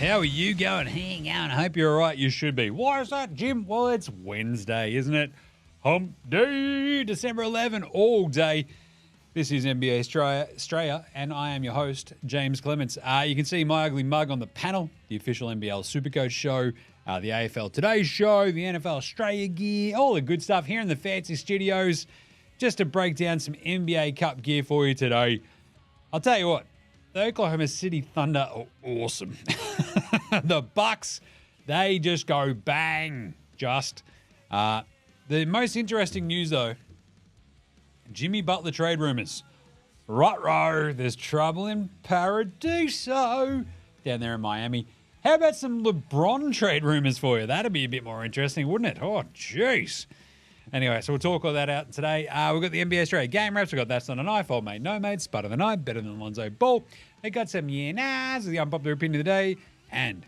How are you going? Hang on. I hope you're all right. You should be. Why is that, Jim? Well, it's Wednesday, isn't it? Hump Day, December 11, all day. This is NBA Straya, and I am your host, James Clements. You can see my ugly mug on the panel, the official NBL Supercoach show, the AFL Today show, the NFL Straya gear, all the good stuff here in the fancy studios, just to break down some NBA Cup gear for you today. I'll tell you what, the Oklahoma City Thunder are awesome. The Bucks, they just go bang. The most interesting news, though, Jimmy Butler trade rumors. Ruh-roh, there's trouble in Paradiso down there in Miami. How about some LeBron trade rumors for you? That'd be a bit more interesting, wouldn't it? Oh, jeez. Anyway, so we'll talk all that out today. We've got the NBA Straya Game Wraps. We've got That's Not a Knife, Old Mate, No Mate, Spud of the Night, Better Than Lonzo Ball. We got some yeah-nahs, the Unpopular Opinion of the Day, and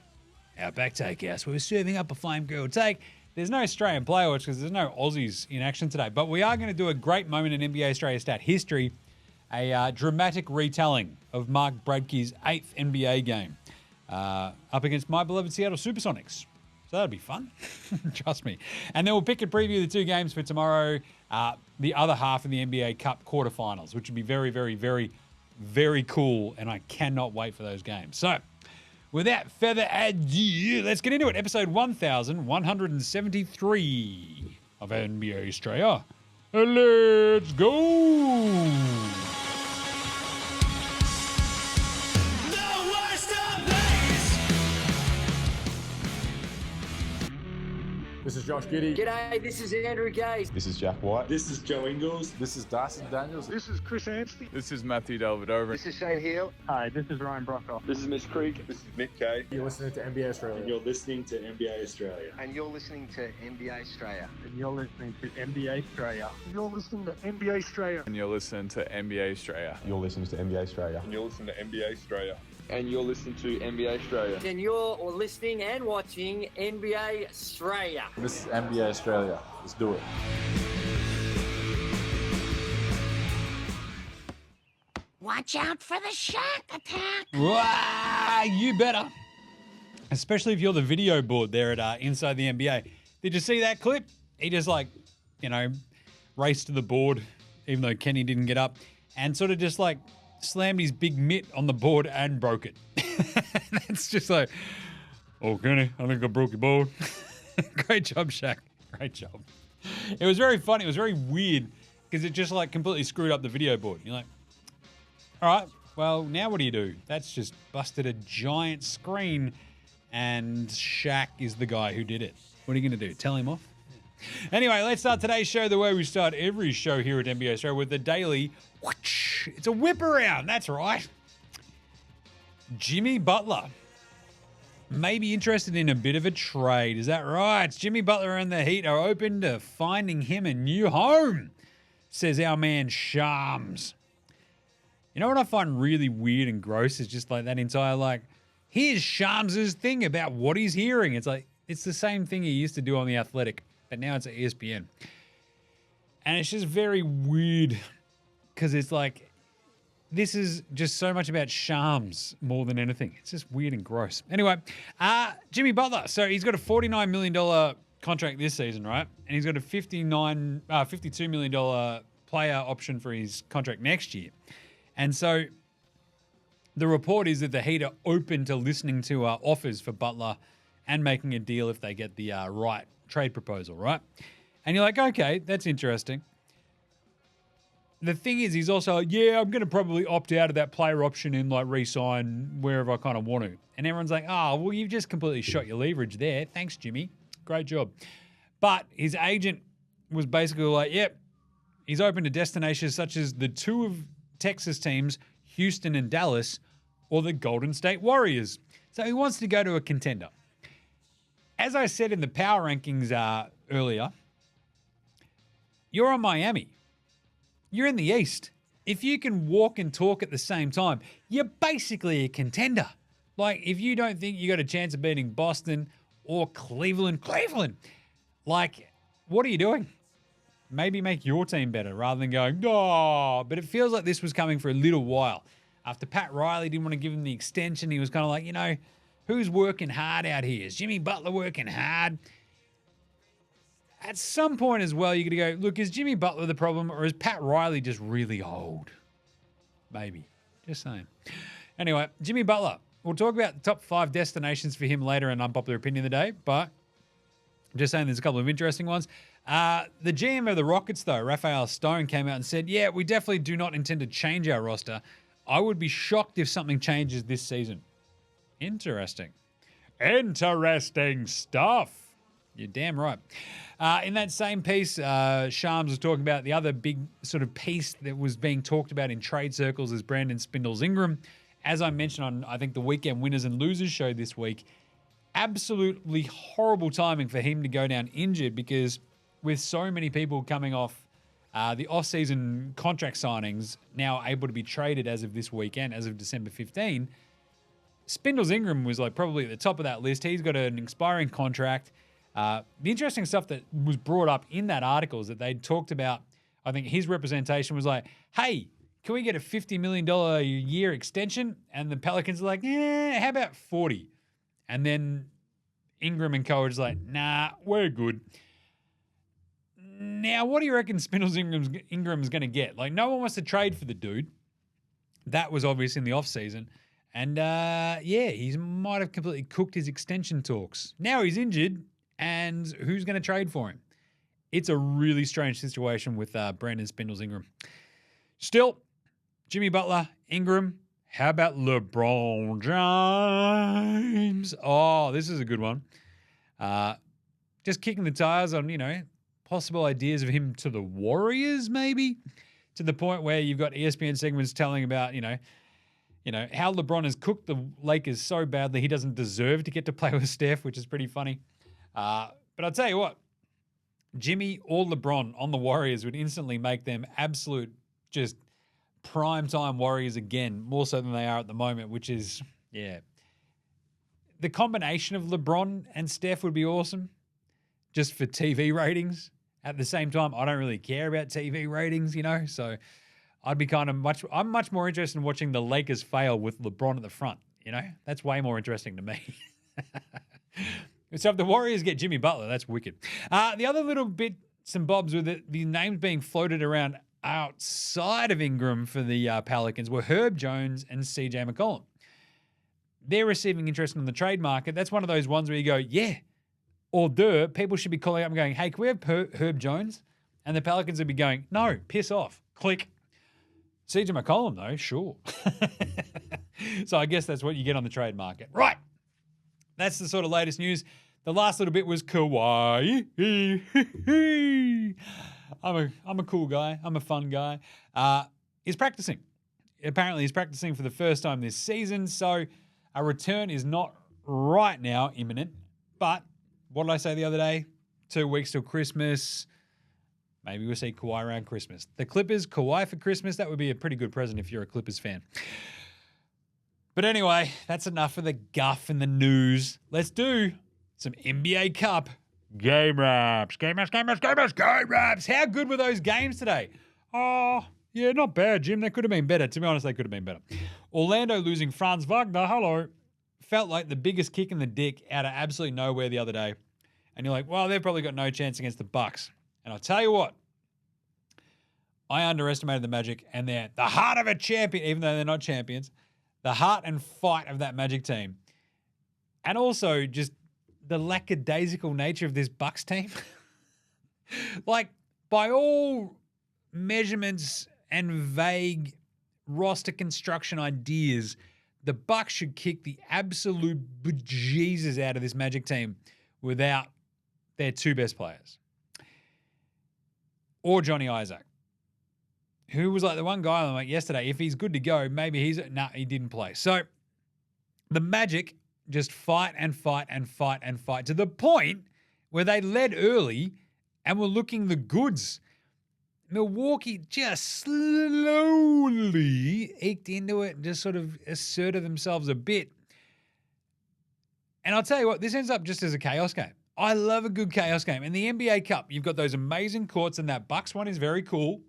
Outback Takehouse, where we're serving up a flame-grilled take. There's no Australian playoffs because there's no Aussies in action today, but we are going to do a great moment in NBA Straya stat history, a dramatic retelling of Mark Bradkey's 8th NBA game up against my beloved Seattle Supersonics. So that'll be fun. Trust me. And then we'll pick and preview the two games for tomorrow, the other half of the NBA Cup quarterfinals, which would be very, very, very, very cool, and I cannot wait for those games. So, without further ado, let's get into it. Episode 1173 of NBA Straya. Let's go! This is Josh Giddey. G'day, this is Andrew Gaze. This is Jack White. This is Joe Ingles. This is Dyson Daniels. This is Chris Anstey. This is Matthew Delvedova. This is Shane Hill. Hi, this is Ryan Brockhoff. This is Mitch Creek. This is Nick Kay. You're listening to NBA Australia. And you're listening to NBA Australia. And you're listening to NBA Straya. And you're listening to NBA Straya. You're listening to NBA Australia. And you're listening to NBA Straya. You're listening to NBA Australia. And you're listening to NBA Australia. And you're listening to NBA Straya. And you're listening and watching NBA Straya. This is NBA Australia. Let's do it. Watch out for the shark attack. Wow, you better. Especially if you're the video board there at Inside the NBA. Did you see that clip? He just raced to the board, even though Kenny didn't get up, and sort of just slammed his big mitt on the board and broke it. That's just like, oh, Kenny, I think I broke your board. Great job, Shaq. Great job. It was very funny. It was very weird because it just completely screwed up the video board. You're like, all right, well, now what do? That's just busted a giant screen, and Shaq is the guy who did it. What are you going to do? Tell him off? Anyway, let's start today's show the way we start every show here at NBA Straya with the daily whoosh. It's a whip around. That's right. Jimmy Butler may be interested in a bit of a trade. Is that right? Jimmy Butler and the Heat are open to finding him a new home, says our man Shams. You know what I find really weird and gross is just that entire here's Shams's thing about what he's hearing. It's the same thing he used to do on The Athletic, but now it's at ESPN. And it's just very weird because it's this is just so much about Shams more than anything. It's just weird and gross. Anyway, Jimmy Butler. So he's got a $49 million contract this season, right? And he's got a $52 million player option for his contract next year. And so the report is that the Heat are open to listening to offers for Butler and making a deal if they get the right trade proposal, right? And you're like, okay, that's interesting. The thing is, he's also I'm going to probably opt out of that player option and re-sign wherever I kind of want to. And everyone's like, oh, well, you've just completely shot your leverage there. Thanks, Jimmy. Great job. But his agent was basically yep, he's open to destinations such as the two of Texas teams, Houston and Dallas, or the Golden State Warriors. So he wants to go to a contender. As I said in the power rankings earlier, you're on Miami. You're in the East. If you can walk and talk at the same time, you're basically a contender. If you don't think you got a chance of beating Boston or Cleveland, what are you doing? Maybe make your team better rather than going, oh, but it feels like this was coming for a little while. After Pat Riley didn't want to give him the extension, he was kind of Who's working hard out here? Is Jimmy Butler working hard? At some point as well, you're going to go, look, is Jimmy Butler the problem or is Pat Riley just really old? Maybe. Just saying. Anyway, Jimmy Butler. We'll talk about the top 5 destinations for him later in Unpopular Opinion of the day, but I'm just saying there's a couple of interesting ones. The GM of the Rockets, though, Raphael Stone, came out and said, yeah, we definitely do not intend to change our roster. I would be shocked if something changes this season. Interesting. Interesting stuff. You're damn right. In that same piece, Shams was talking about the other big sort of piece that was being talked about in trade circles is Brandon Spindles Ingram. As I mentioned on, I think, the Weekend Winners and Losers show this week, absolutely horrible timing for him to go down injured because with so many people coming off the off-season contract signings now able to be traded as of this weekend, as of December 15, Spindles Ingram was like probably at the top of that list. He's got an expiring contract. The interesting stuff that was brought up in that article is that they talked about, I think his representation was like, hey, can we get a $50 million a year extension? And the Pelicans are like, how about 40? And then Ingram and co are just like, nah, we're good. Now, what do you reckon Spindles Ingram's going to get? Like, no one wants to trade for the dude. That was obvious in the offseason. And, he might have completely cooked his extension talks. Now he's injured, and who's going to trade for him? It's a really strange situation with Brandon Spindles Ingram. Still, Jimmy Butler, Ingram. How about LeBron James? Oh, this is a good one. Just kicking the tires on, possible ideas of him to the Warriors, maybe, to the point where you've got ESPN segments telling about, how LeBron has cooked the Lakers so badly he doesn't deserve to get to play with Steph, which is pretty funny. But I'll tell you what, Jimmy or LeBron on the Warriors would instantly make them absolute just prime-time Warriors again, more so than they are at the moment, which is, the combination of LeBron and Steph would be awesome just for TV ratings. At the same time, I don't really care about TV ratings, so I'd be I'm much more interested in watching the Lakers fail with LeBron at the front, That's way more interesting to me. So if the Warriors get Jimmy Butler, that's wicked. The other little bits and bobs with the names being floated around outside of Ingram for the Pelicans were Herb Jones and CJ McCollum. They're receiving interest in the trade market. That's one of those ones where you go, yeah, or duh, people should be calling up and going, hey, can we have Herb Jones? And the Pelicans would be going, no, piss off. Click. CJ McCollum, though, sure. So I guess that's what you get on the trade market. Right. That's the sort of latest news. The last little bit was Kawhi. I'm a cool guy. I'm a fun guy. He's practicing. Apparently he's practicing for the first time this season, so a return is not right now imminent. But what did I say the other day? 2 weeks till Christmas. Maybe we'll see Kawhi around Christmas. The Clippers, Kawhi for Christmas, that would be a pretty good present if you're a Clippers fan. But anyway, that's enough of the guff and the news. Let's do some NBA Cup Game Wraps. Game Wraps. How good were those games today? Oh, yeah, not bad, Jim. They could have been better. To be honest, they could have been better. Orlando losing Franz Wagner. Hello. Felt like the biggest kick in the dick out of absolutely nowhere the other day. And you're like, well, they've probably got no chance against the Bucks. And I'll tell you what, I underestimated the Magic, and they're the heart of a champion, even though they're not champions, the heart and fight of that Magic team. And also just the lackadaisical nature of this Bucks team. Like, by all measurements and vague roster construction ideas, the Bucks should kick the absolute bejesus out of this Magic team without their 2 best players. Or Johnny Isaac, who was like the one guy I'm like yesterday, if he's good to go, maybe he didn't play. So the Magic just fight and fight and fight and fight to the point where they led early and were looking the goods. Milwaukee just slowly eked into it and just sort of asserted themselves a bit. And I'll tell you what, this ends up just as a chaos game. I love a good chaos game. In the NBA Cup, you've got those amazing courts, and that Bucks one is very cool.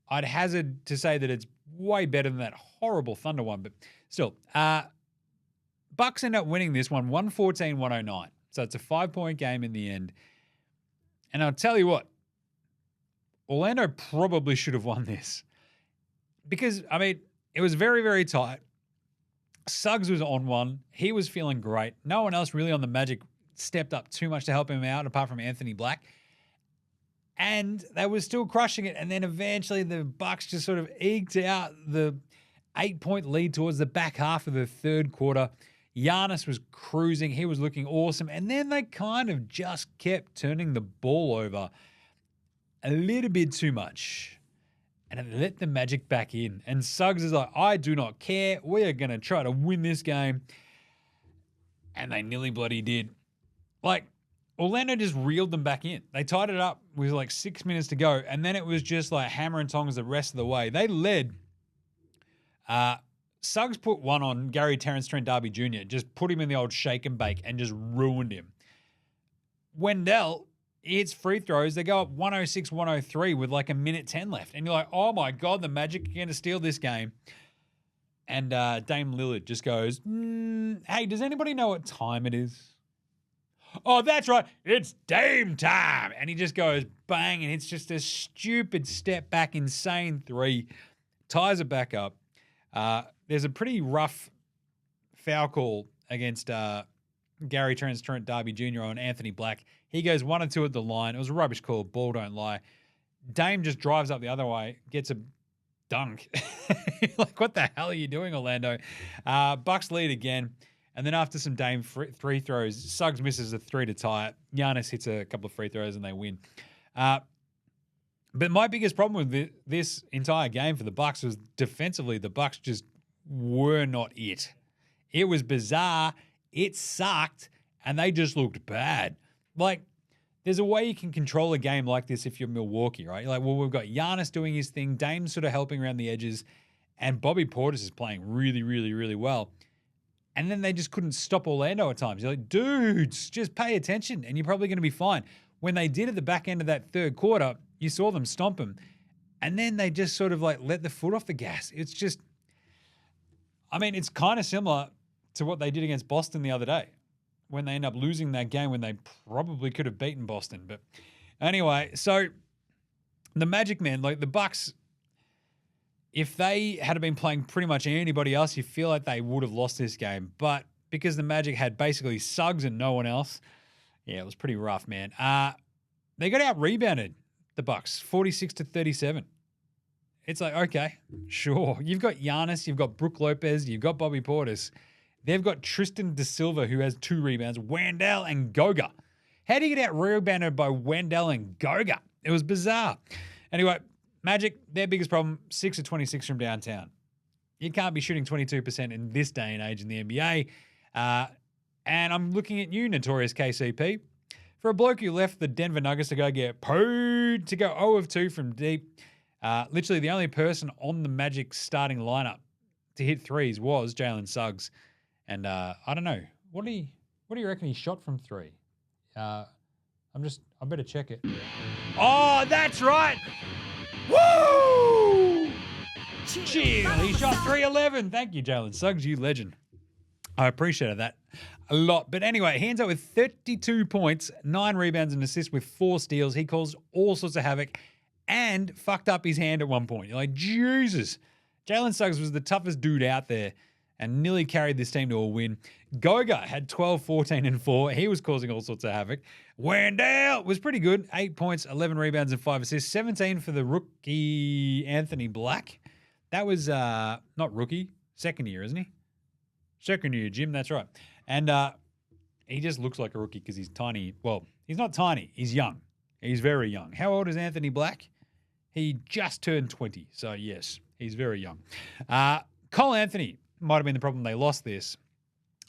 I'd hazard to say that it's way better than that horrible Thunder one, but still. Bucks end up winning this one 114-109. So it's a 5-point game in the end. And I'll tell you what, Orlando probably should have won this. Because, I mean, it was very, very tight. Suggs was on one. He was feeling great. No one else really on the Magic stepped up too much to help him out apart from Anthony Black. And they were still crushing it. And then eventually the Bucks just sort of eked out the 8-point lead towards the back half of the third quarter. Giannis was cruising. He was looking awesome. And then they kind of just kept turning the ball over a little bit too much. And it let the Magic back in. And Suggs is like, I do not care. We are going to try to win this game. And they nearly bloody did. Like, Orlando just reeled them back in. They tied it up with like 6 minutes to go. And then it was just like hammer and tongs the rest of the way. They led. Suggs put one on Gary Terrence Trent D'Arby Jr., just put him in the old shake and bake and just ruined him. Wendell hits free throws. They go up 106-103 with like a minute 10 left. And you're like, oh my God, the Magic are going to steal this game. And Dame Lillard just goes, hey, does anybody know what time it is? Oh, that's right. It's Dame time. And he just goes bang, and it's just a stupid step back, insane three. Ties it back up. There's a pretty rough foul call against Gary Trent D'Arby Jr. on Anthony Black. He goes 1 or 2 at the line. It was a rubbish call. Ball don't lie. Dame just drives up the other way, gets a dunk. Like, what the hell are you doing, Orlando? Bucks lead again. And then after some Dame free throws, Suggs misses a 3 to tie it. Giannis hits a couple of free throws and they win. But my biggest problem with this entire game for the Bucks was defensively, the Bucks just were not it. It was bizarre. It sucked. And they just looked bad. Like, there's a way you can control a game like this if you're Milwaukee, right? You're like, well, we've got Giannis doing his thing, Dame's sort of helping around the edges, and Bobby Portis is playing really, really, really well. And then they just couldn't stop Orlando at times. You're like, dudes, just pay attention and you're probably going to be fine. When they did at the back end of that third quarter, you saw them stomp him. And then they just sort of like let the foot off the gas. It's just, I mean, it's kind of similar to what they did against Boston the other day when they end up losing that game when they probably could have beaten Boston. But anyway, so the Magic, man, like the Bucks, if they had been playing pretty much anybody else, you feel like they would have lost this game. But because the Magic had basically Suggs and no one else, yeah, it was pretty rough, man. They got out-rebounded, the Bucks, 46-37. It's like, okay, sure. You've got Giannis, you've got Brook Lopez, you've got Bobby Portis. They've got Tristan Da Silva, who has 2 rebounds, Wendell and Goga. How do you get out-rebounded by Wendell and Goga? It was bizarre. Anyway, Magic, their biggest problem, 6 of 26 from downtown. You can't be shooting 22% in this day and age in the NBA. And I'm looking at you, Notorious KCP. For a bloke who left the Denver Nuggets to go get pooed, to go 0 of 2 from deep, literally the only person on the Magic starting lineup to hit threes was Jalen Suggs. And I don't know. What do you reckon he shot from 3? I better check it. Oh, that's right. Woo! Chill. He shot 3-11. Thank you, Jalen Suggs, you legend. I appreciated that a lot. But anyway, he ends up with 32 points, 9 rebounds and assists with 4 steals. He caused all sorts of havoc and fucked up his hand at one point. You're like, Jesus. Jalen Suggs was the toughest dude out there and nearly carried this team to a win. Goga had 12, 14, and 4. He was causing all sorts of havoc. Wendell was pretty good. 8 points, 11 rebounds, and 5 assists. 17 for the rookie Anthony Black. That was not rookie. Second year, isn't he? Second year, Jim. That's right. And he just looks like a rookie because he's tiny. Well, he's not tiny. He's young. He's very young. How old is Anthony Black? He just turned 20. So, yes, he's very young. Cole Anthony might have been the problem they lost this,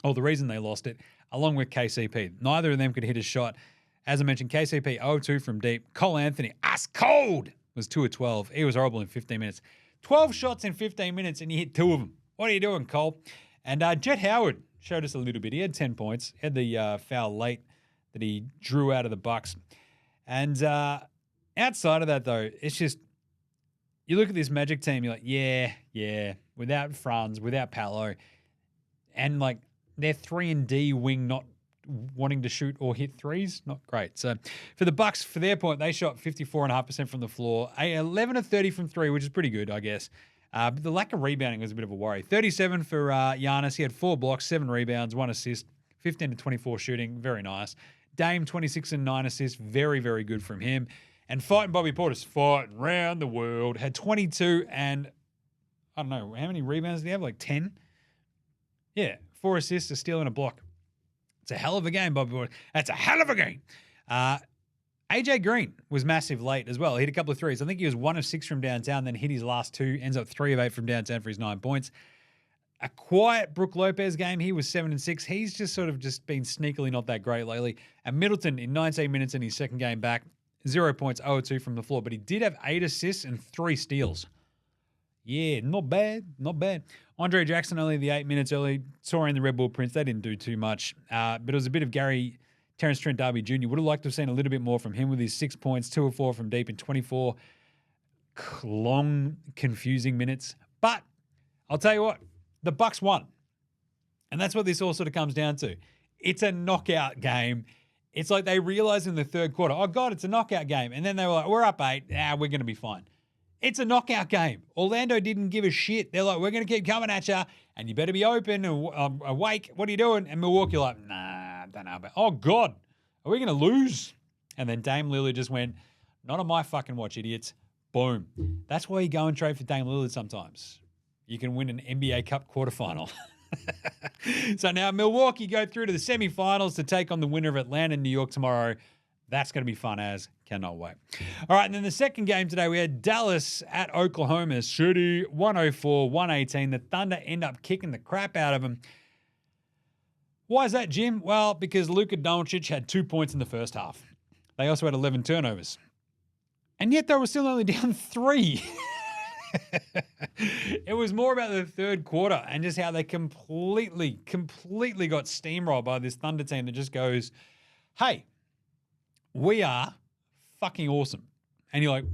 or the reason they lost it, along with KCP. Neither of them could hit a shot. As I mentioned, KCP 0-2 from deep. Cole Anthony, ice cold, was 2 of 12. He was horrible in 15 minutes. 12 shots in 15 minutes, and you hit 2 of them. What are you doing, Cole? And Jet Howard showed us a little bit. He had 10 points. Had the foul late that he drew out of the Bucks. And outside of that, though, it's just, you look at this Magic team, you're like, yeah, without Franz, without Paolo, and like Their 3-and-D wing not wanting to shoot or hit threes, not great. So for the Bucks, for their point, they shot 54.5% from the floor, 11 of 30 from three, which is pretty good, I guess. But the lack of rebounding was a bit of a worry. 37 for Giannis. He had 4 blocks, 7 rebounds, 1 assist, 15 to 24 shooting. Very nice. Dame, 26 and 9 assists. Very, very good from him. And fighting Bobby Portis, fighting round the world, had 22 and, I don't know, how many rebounds did he have? Like 10? Yeah, 4 assists, a steal, and a block. It's a hell of a game, Bobby Portis. That's a hell of a game. AJ Green was massive late as well. He hit a couple of threes. I think he was 1 of 6 from downtown, then hit his last 2, ends up 3 of 8 from downtown for his 9 points. A quiet Brook Lopez game. He was 7 and 6. He's just sort of just been sneakily not that great lately. And Middleton in 19 minutes in his second game back, 0 points, 0 2 from the floor. But he did have 8 assists and 3 steals. Yeah, not bad, not bad. Andre Jackson only the 8 minutes early, saw in the Red Bull Prince. They didn't do too much. But it was a bit of Terrence Trent D'Arby Jr. Would have liked to have seen a little bit more from him with his 6 points, 2 of 4 from deep in 24 long, confusing minutes. But I'll tell you what, the Bucks won. And that's what this all sort of comes down to. It's a knockout game. It's like they realized in the third quarter, oh, God, it's a knockout game. And then they were like, we're up 8. We're going to be fine. It's a knockout game. Orlando didn't give a shit. They're like, we're going to keep coming at you, and you better be open and awake. What are you doing? And Milwaukee like, nah, I don't know. But, oh, God, are we going to lose? And then Dame Lillard just went, not on my fucking watch, idiots. Boom. That's why you go and trade for Dame Lillard sometimes. You can win an NBA Cup quarterfinal. So now Milwaukee go through to the semifinals to take on the winner of Atlanta and New York tomorrow. That's going to be fun as. Cannot wait. All right, and then the second game today, we had Dallas at Oklahoma City, 104-118. The Thunder end up kicking the crap out of them. Why is that, Jim? Well, because Luka Doncic had 2 points in the first half. They also had 11 turnovers. And yet they were still only down 3. It was more about the third quarter and just how they completely got steamrolled by this Thunder team that just goes, hey, we are fucking awesome. And you're like,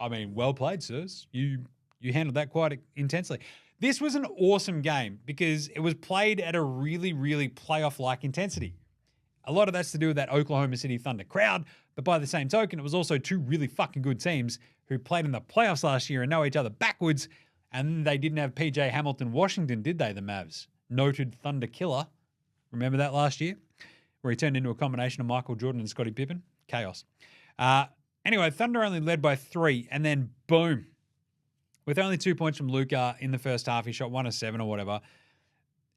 I mean, well played, sirs. You handled that quite intensely. This was an awesome game because it was played at a really, really playoff-like intensity. A lot of that's to do with that Oklahoma City Thunder crowd, but by the same token, it was also 2 really fucking good teams who played in the playoffs last year and know each other backwards, and they didn't have PJ Hamilton Washington, did they, the Mavs? Noted Thunder killer. Remember that last year? Where he turned into a combination of Michael Jordan and Scottie Pippen? Chaos. Anyway, Thunder only led by 3, and then boom. With only 2 points from Luka in the first half, he shot 1 of 7 or whatever.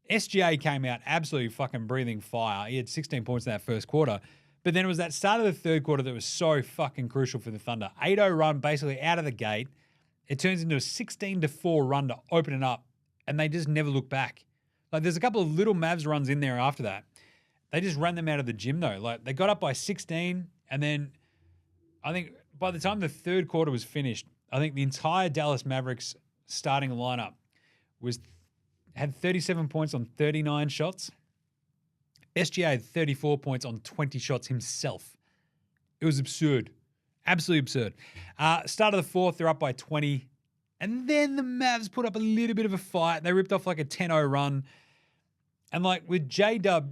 SGA came out absolutely fucking breathing fire. He had 16 points in that first quarter. But then it was that start of the third quarter that was so fucking crucial for the Thunder. 8-0 run basically out of the gate. It turns into a 16-4 run to open it up, and they just never look back. Like, there's a couple of little Mavs runs in there after that. They just ran them out of the gym, though. Like, they got up by 16, and then I think by the time the third quarter was finished, I think the entire Dallas Mavericks starting lineup had 37 points on 39 shots. SGA had 34 points on 20 shots himself. It was absurd. Absolutely absurd. Start of the fourth, they're up by 20. And then the Mavs put up a little bit of a fight. They ripped off like a 10-0 run. And like with J-Dub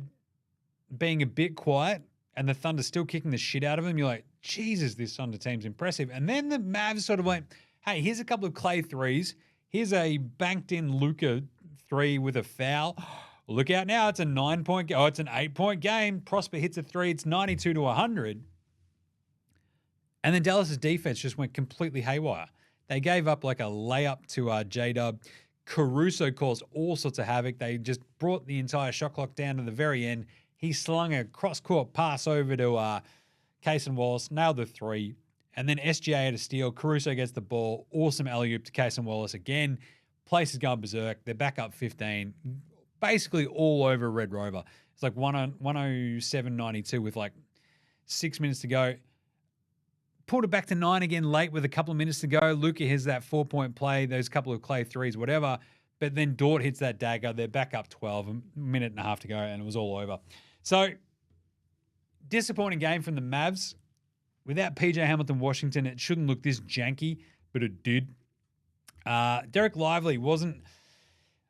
being a bit quiet and the Thunder still kicking the shit out of him, you're like, Jesus, this Thunder team's impressive. And then the Mavs sort of went, hey, here's a couple of Clay threes. Here's a banked-in Luka 3 with a foul. Look out now. It's a 9-point game. Oh, it's an 8-point game. Prosper hits a 3. It's 92-100. And then Dallas's defense just went completely haywire. They gave up like a layup to J-Dub. Caruso caused all sorts of havoc. They just brought the entire shot clock down to the very end. He slung a cross-court pass over to Case and Wallace, nailed the 3. And then SGA had a steal. Caruso gets the ball. Awesome alley-oop to Case and Wallace again. Place is going berserk. They're back up 15. Basically all over Red Rover. It's like 107-92 with like 6 minutes to go. Pulled it back to 9 again late with a couple of minutes to go. Luka has that 4-point play, those couple of Clay threes, whatever. But then Dort hits that dagger. They're back up 12, a minute and a half to go, and it was all over. So, disappointing game from the Mavs. Without PJ Hamilton Washington, it shouldn't look this janky, but it did. Derek Lively wasn't...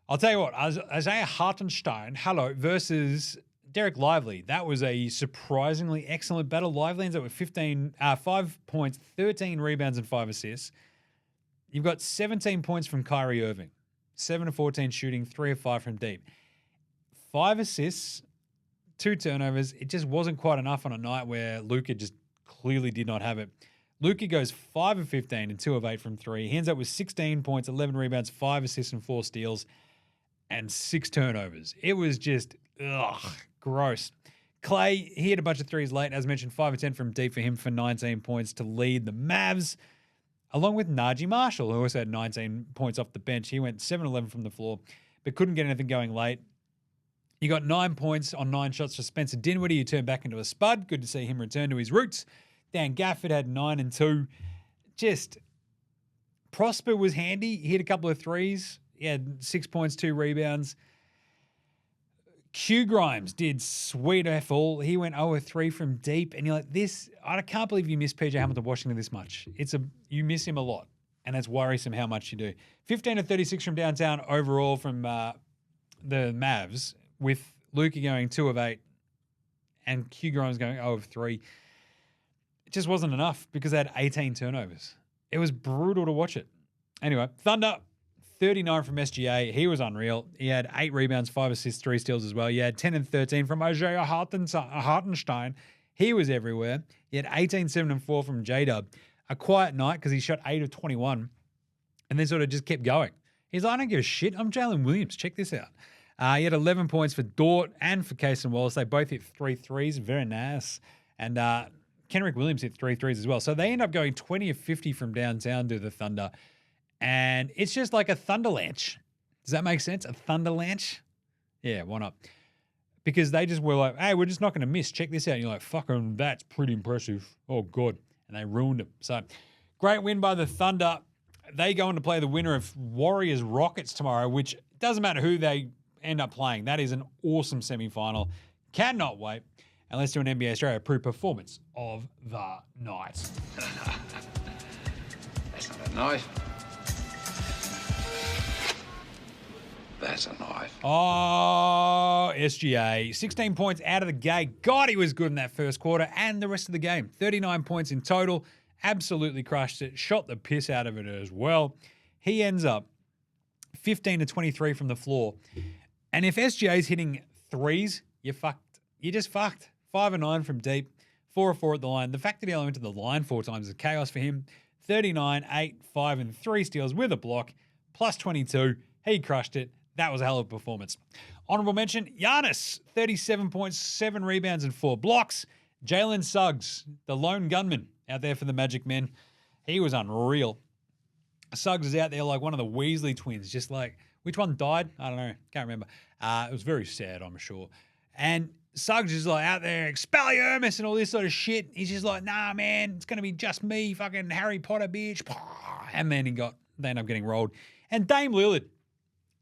I'll tell you what, Isaiah Hartenstein, hello, versus Derek Lively. That was a surprisingly excellent battle. Lively ends up with 5 points, 13 rebounds, and 5 assists. You've got 17 points from Kyrie Irving, 7 of 14 shooting, 3 of 5 from deep. 5 assists, 2 turnovers. It just wasn't quite enough on a night where Luka just clearly did not have it. Luka goes 5 of 15 and 2 of 8 from 3. He ends up with 16 points, 11 rebounds, 5 assists, and 4 steals, and 6 turnovers. It was just, gross. Clay, he hit a bunch of threes late. As mentioned, 5 of 10 from deep for him for 19 points to lead the Mavs, along with Najee Marshall, who also had 19 points off the bench. He went 7-11 from the floor, but couldn't get anything going late. You got 9 points on 9 shots for Spencer Dinwiddie, who turned back into a spud. Good to see him return to his roots. Dan Gafford had 9 and 2. Just, Prosper was handy. He hit a couple of threes. He had 6 points, 2 rebounds. Q Grimes did sweet F all. He went 0 of 3 from deep. And you're like, I can't believe you miss PJ Hamilton Washington this much. You miss him a lot. And it's worrisome how much you do. 15 of 36 from downtown overall from the Mavs, with Luka going 2 of 8 and Q Grimes going 0 of 3. It just wasn't enough because they had 18 turnovers. It was brutal to watch it. Anyway, Thunder, 39 from SGA. He was unreal. He had 8 rebounds, 5 assists, 3 steals as well. You had 10 and 13 from Isaiah Hartenstein. He was everywhere. He had 18, 7 and 4 from J-Dub. A quiet night because he shot 8 of 21 and then sort of just kept going. He's like, I don't give a shit. I'm Jalen Williams. Check this out. He had 11 points for Dort and for Case and Wallace. They both hit 3 threes. Very nice. And Kenrick Williams hit 3 threes as well. So they end up going 20 of 50 from downtown to the Thunder. And it's just like a Thunder Lanch. Does that make sense? A Thunder Lanch? Yeah, why not? Because they just were like, hey, we're just not going to miss. Check this out. And you're like, fucking, that's pretty impressive. Oh, God. And they ruined it. So great win by the Thunder. They go on to play the winner of Warriors Rockets tomorrow, which doesn't matter who they end up playing. That is an awesome semifinal. Cannot wait. And let's do an NBA Straya approved performance of the night. That's not a knife. That's a knife. Oh, SGA. 16 points out of the gate. God, he was good in that first quarter and the rest of the game. 39 points in total. Absolutely crushed it. Shot the piss out of it as well. He ends up 15 to 23 from the floor. And if SGA's hitting threes, you're fucked. You're just fucked. 5 of 9 from deep. 4 of 4 at the line. The fact that he only went to the line 4 times is chaos for him. 39, 8, 5, and 3 steals with a block. Plus 22. He crushed it. That was a hell of a performance. Honorable mention, Giannis, 37 points, 7 rebounds, and 4 blocks. Jalen Suggs, the lone gunman out there for the Magic Men. He was unreal. Suggs is out there like one of the Weasley twins, just like, which one died? I don't know. Can't remember. It was very sad, I'm sure. And Suggs is like out there, Expelliarmus and all this sort of shit. He's just like, nah, man, it's going to be just me, fucking Harry Potter, bitch. And then they end up getting rolled. And Dame Lillard,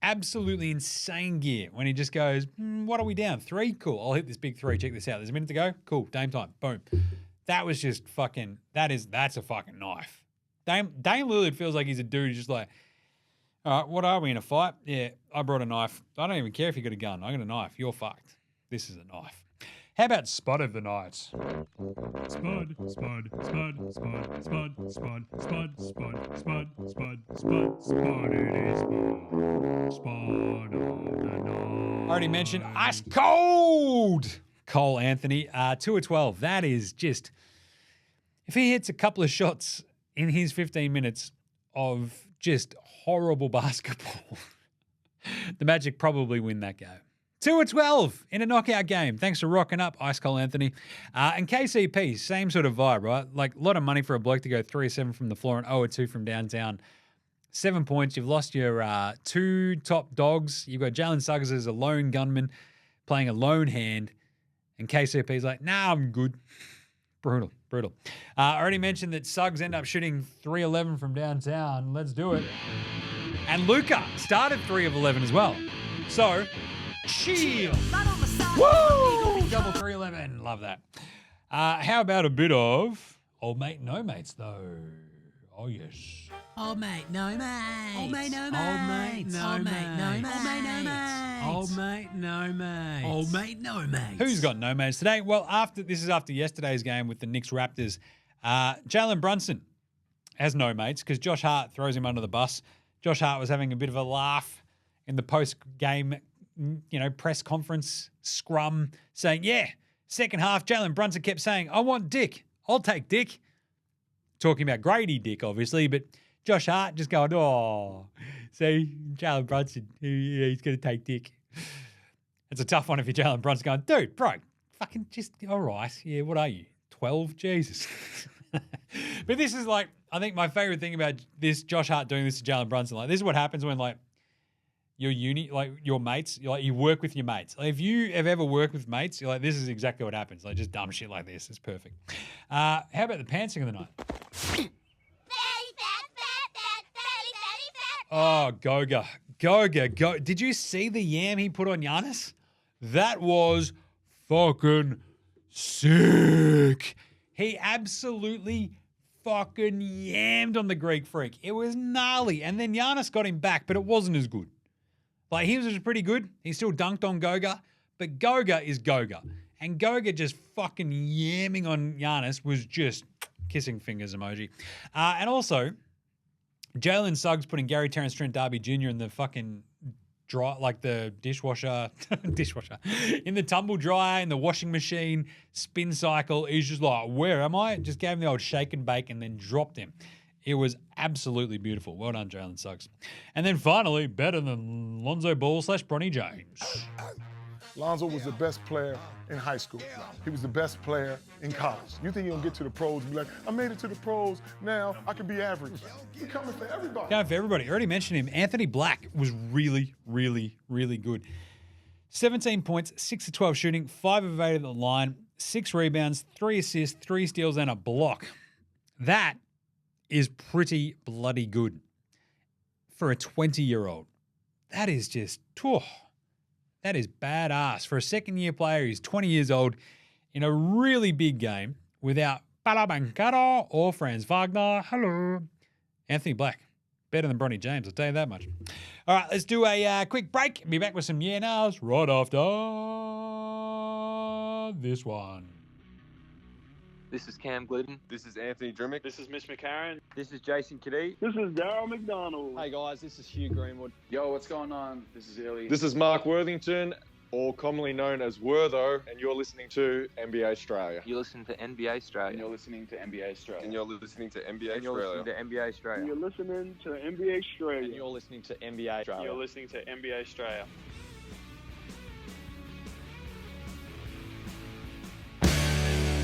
absolutely insane gear when he just goes, what are we down? 3? Cool. I'll hit this big 3. Check this out. There's a minute to go. Cool. Dame time. Boom. That was just fucking, that's a fucking knife. Dame Lillard feels like he's a dude who's just like, all right, what are we in a fight? Yeah, I brought a knife. I don't even care if you got a gun. I got a knife. You're fucked. This is a knife. How about Spud of the night? Spud, Spud, Spud, Spud, Spud, Spud, Spud, Spud, Spud, Spud, Spud, Spud, it is Spud of the night. Already mentioned ice cold Cole Anthony, 2 of 12. That is just, if he hits a couple of shots in his 15 minutes of just horrible basketball, the Magic probably win that game. 2 of 12 in a knockout game. Thanks for rocking up, Ice Cold Anthony. And KCP, same sort of vibe, right? Like a lot of money for a bloke to go 3 of 7 from the floor and 0 of 2 from downtown. 7 points. You've lost your 2 top dogs. You've got Jalen Suggs as a lone gunman playing a lone hand. And KCP's like, nah, I'm good. Brutal. I already mentioned that Suggs ended up shooting 3-11 from downtown. Let's do it. And Luka started 3 of 11 as well. So, chill. Woo! Double 3-11. Love that. How about a bit of old mate, no mates, though? Oh, yes. Old mate, no mate. Old mate, no mate. Old mate, no Old mate, no mate. mate. Old mate, no mate. Old mate, no mate. Old mate, no mate. Who's got no mates today? Well, this is after yesterday's game with the Knicks Raptors. Jalen Brunson has no mates because Josh Hart throws him under the bus. Josh Hart was having a bit of a laugh in the post-game, press conference scrum, saying, "Yeah, second half, Jalen Brunson kept saying, I want Dick. I'll take Dick." Talking about Grady Dick, obviously, but Josh Hart just going, "Oh, see, Jalen Brunson, he's going to take Dick." It's a tough one if you're Jalen Brunson going, "Dude, bro, fucking just, all right. Yeah, what are you, 12? Jesus." But this is like, I think my favorite thing about this, Josh Hart doing this to Jalen Brunson, like, this is what happens when, like, your mates, you work with your mates. Like, if you have ever worked with mates, you're like, this is exactly what happens. Like, just dumb shit like this. It's perfect. How about the pantsing of the night? Oh, Goga. Go. Did you see the yam he put on Giannis? That was fucking sick. He absolutely fucking yammed on the Greek Freak. It was gnarly. And then Giannis got him back, but it wasn't as good. Like, he was pretty good. He still dunked on Goga, but Goga is Goga. And Goga just fucking yamming on Giannis was just kissing fingers emoji. And also, Jalen Suggs putting Gary Terrence Trent D'Arby Jr. in the fucking the dishwasher, in the tumble dryer, in the washing machine, spin cycle. He's just like, where am I? Just gave him the old shake and bake and then dropped him. It was absolutely beautiful. Well done, Jalen Suggs. And then finally, better than Lonzo Ball / Bronny James. Lonzo was the best player in high school. He was the best player in college. You think he'll get to the pros and be like, I made it to the pros, now I can be average. He's coming for everybody. Going for everybody. I already mentioned him. Anthony Black was really, really, really good. 17 points, 6 of 12 shooting, 5 of 8 at the line, 6 rebounds, 3 assists, 3 steals, and a block. That is pretty bloody good for a 20-year-old. That is just, that is badass. For a second-year player, he's 20 years old in a really big game without Balabancaro or Franz Wagner. Hello. Anthony Black. Better than Bronny James, I'll tell you that much. All right, let's do a quick break. Be back with some yeah-nows right after this one. This is Cam Glidden. This is Anthony Drimmick. This is Mitch McCarron. This is Jason Kadee. This is Darryl McDonald. Hey guys, this is Hugh Greenwood. Yo, what's going on? This is Illy. This is Mark Worthington, or commonly known as Wortho, and you're listening to NBA Straya. You listen to NBA Straya. And you're listening to NBA Straya. And you're listening to NBA And you're listening to NBA Straya. You're listening to NBA Straya. And you're listening to NBA Straya. You're listening to NBA Straya.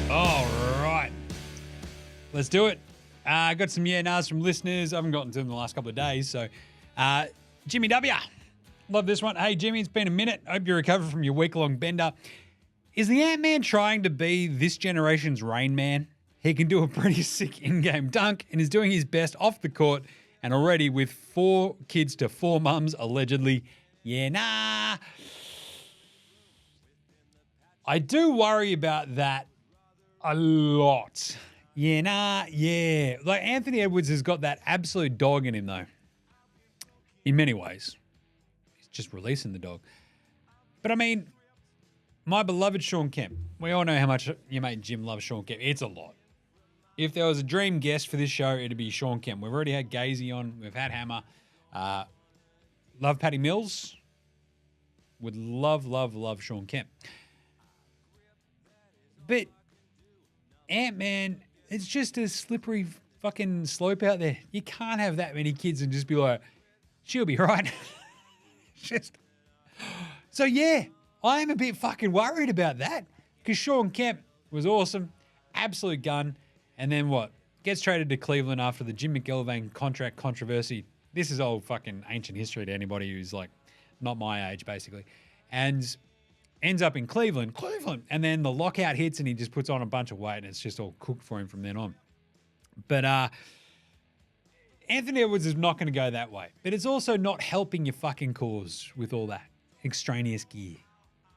All right. Let's do it. I got some yeah-nows from listeners. I haven't gotten to them the last couple of days. So, Jimmy W. Love this one. Hey, Jimmy, it's been a minute. Hope you recovered from your week-long bender. Is the Ant-Man trying to be this generation's Rain Man? He can do a pretty sick in-game dunk and is doing his best off the court and already with 4 kids to 4 mums, allegedly. Yeah, nah. I do worry about that a lot. Yeah, nah, yeah. Like, Anthony Edwards has got that absolute dog in him, though. In many ways. He's just releasing the dog. But, I mean, my beloved Sean Kemp. We all know how much your mate Jim loves Sean Kemp. It's a lot. If there was a dream guest for this show, it'd be Sean Kemp. We've already had Gazy on. We've had Hammer. Love Patty Mills. Would love Sean Kemp. But Ant-Man, it's just a slippery fucking slope out there. You can't have that many kids and just be like, she'll be right. So, yeah, I am a bit fucking worried about that because Sean Kemp was awesome, absolute gun, and then what? Gets traded to Cleveland after the Jim McElvain contract controversy. This is old fucking ancient history to anybody who's like not my age, basically. And ends up in Cleveland, and then the lockout hits and he just puts on a bunch of weight and it's just all cooked for him from then on. But Anthony Edwards is not going to go that way. But it's also not helping your fucking cause with all that extraneous gear.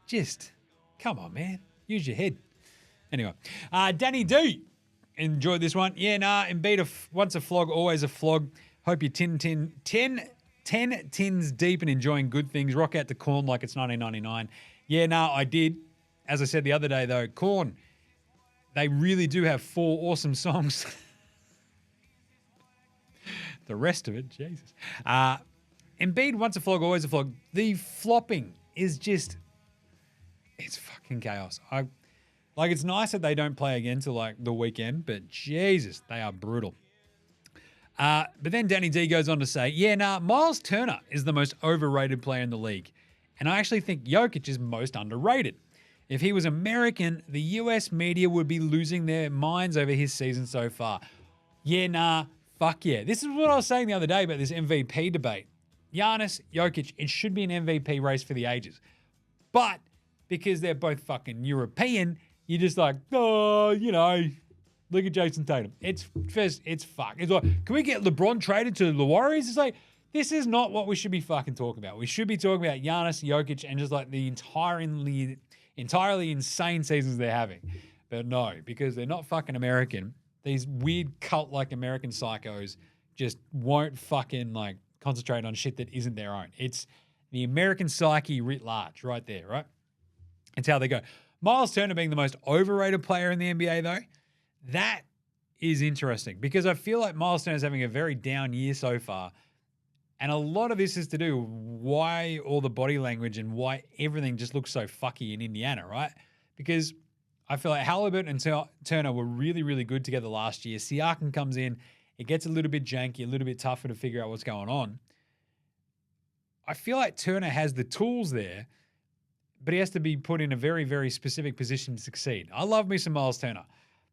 Just, come on, man. Use your head. Anyway, Danny D enjoyed this one. Yeah, nah, Embiid, once a flog, always a flog. Hope you're 10 tins deep and enjoying good things. Rock out to Korn like it's 1999. Yeah, no, I did. As I said the other day, though, Korn, they really do have 4 awesome songs. The rest of it, Jesus. Embiid, once a flog, always a flog. The flopping is just, it's fucking chaos. It's nice that they don't play again till like the weekend, but Jesus, they are brutal. But then Danny D goes on to say, yeah, Miles Turner is the most overrated player in the league. And I actually think Jokic is most underrated. If he was American, the US media would be losing their minds over his season so far. Yeah, fuck yeah. This is what I was saying the other day about this MVP debate. Giannis, Jokic, it should be an MVP race for the ages. But because they're both fucking European, you're just like, oh, look at Jason Tatum. It's fuck. It's like, can we get LeBron traded to the Warriors? It's like, this is not what we should be fucking talking about. We should be talking about Giannis, Jokic, and just like the entirely insane seasons they're having. But no, because they're not fucking American. These weird cult-like American psychos just won't fucking like concentrate on shit that isn't their own. It's the American psyche writ large right there, right? It's how they go. Miles Turner being the most overrated player in the NBA, though, that is interesting because I feel like Miles Turner is having a very down year so far. And a lot of this is to do with why all the body language and why everything just looks so fucky in Indiana, right? Because I feel like Halliburton and Turner were really, really good together last year. Siakam comes in. It gets a little bit janky, a little bit tougher to figure out what's going on. I feel like Turner has the tools there, but he has to be put in a very, very specific position to succeed. I love me some Miles Turner.